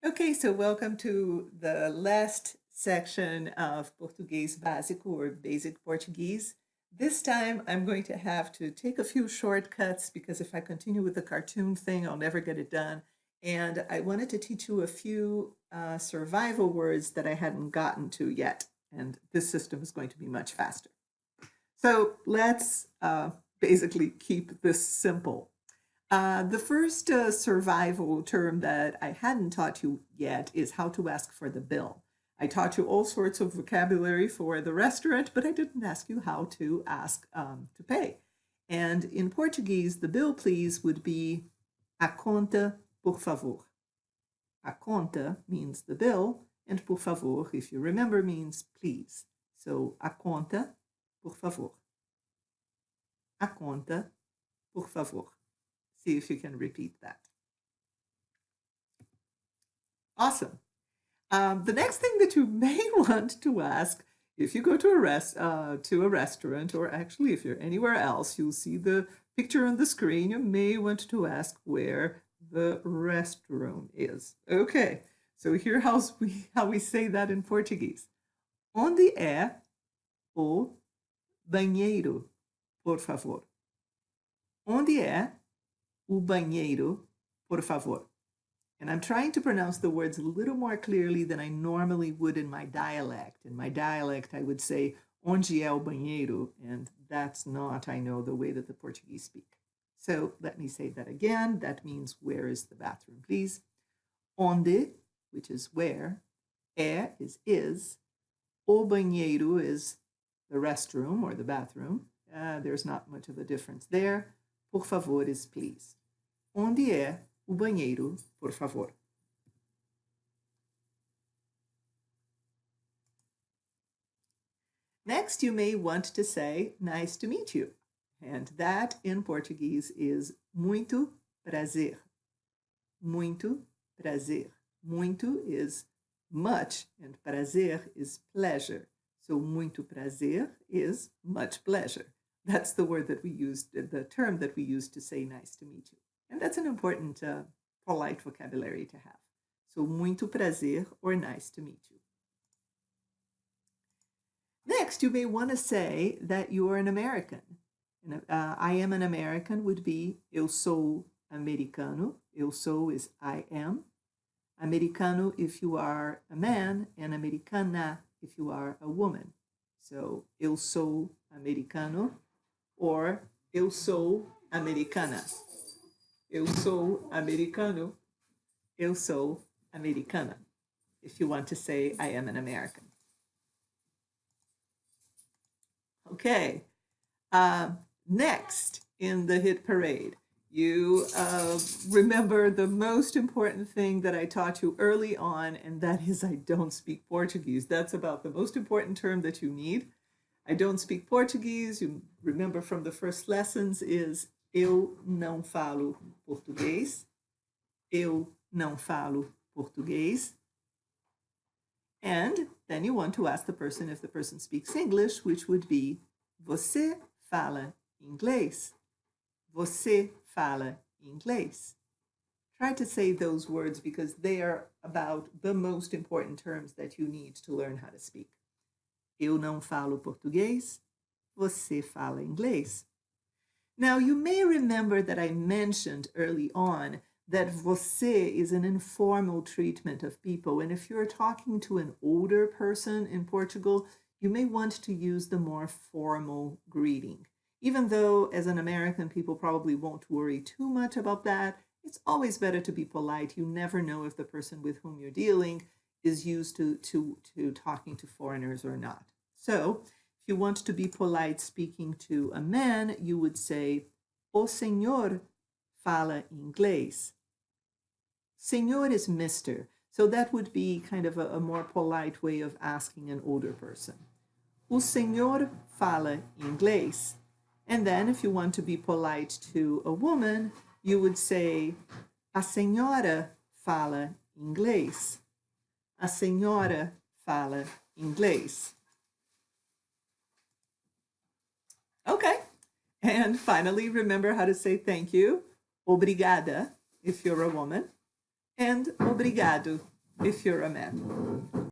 Okay, so welcome to the last section of Português Básico or Basic Portuguese. This time I'm going to have to take a few shortcuts because if I continue with the cartoon thing, I'll never get it done. And I wanted to teach you a few survival words that I hadn't gotten to yet. And this system is going to be much faster. So let's basically keep this simple. The first survival term that I hadn't taught you yet is how to ask for the bill. I taught you all sorts of vocabulary for the restaurant, but I didn't ask you how to ask to pay. And in Portuguese, the bill please would be a conta, por favor. A conta means the bill, and por favor, if you remember, means please. So a conta, por favor. A conta, por favor. See if you can repeat that. Awesome. The next thing that you may want to ask, if you go to a restaurant, or actually if you're anywhere else, you'll see the picture on the screen. You may want to ask where the restroom is. Okay, so here how we say that in Portuguese. Onde é o banheiro, por favor? Onde é o banheiro, por favor? And I'm trying to pronounce the words a little more clearly than I normally would in my dialect. In my dialect, I would say, onde é o banheiro? And that's not, I know, the way that the Portuguese speak. So let me say that again. That means, where is the bathroom, please? Onde, which is where. É is. O banheiro is the restroom or the bathroom. There's not much of a difference there. Por favor is please. Onde é o banheiro, por favor? Next, you may want to say, nice to meet you. And that in Portuguese is muito prazer. Muito prazer. Muito is much, and prazer is pleasure. So muito prazer is much pleasure. That's the word that we used, the term that we use to say nice to meet you. And that's an important polite vocabulary to have. So muito prazer or nice to meet you. Next, you may want to say that you are an American. I am an American would be eu sou americano. Eu sou is I am. Americano if you are a man, and americana if you are a woman. So eu sou americano or eu sou americana. Eu sou americano. Eu sou americana. If you want to say I am an American. Okay. Next in the hit parade, you remember the most important thing that I taught you early on, and that is I don't speak Portuguese. That's about the most important term that you need. I don't speak Portuguese. You remember from the first lessons is eu não falo português. Eu não falo português. And then you want to ask the person if the person speaks English, which would be você fala inglês? Você fala inglês? Try to say those words because they are about the most important terms that you need to learn how to speak. Eu não falo português. Você fala inglês. Now, you may remember that I mentioned early on that você is an informal treatment of people. And if you're talking to an older person in Portugal, you may want to use the more formal greeting. Even though as an American, people probably won't worry too much about that, it's always better to be polite. You never know if the person with whom you're dealing is used to talking to foreigners or not. So if you want to be polite speaking to a man, you would say, o senhor fala inglês. Senhor is Mr. So that would be kind of a more polite way of asking an older person. O senhor fala inglês. And then if you want to be polite to a woman, you would say, a senhora fala inglês. A senhora fala inglês. Okay. And finally, remember how to say thank you. Obrigada, if you're a woman. And obrigado, if you're a man.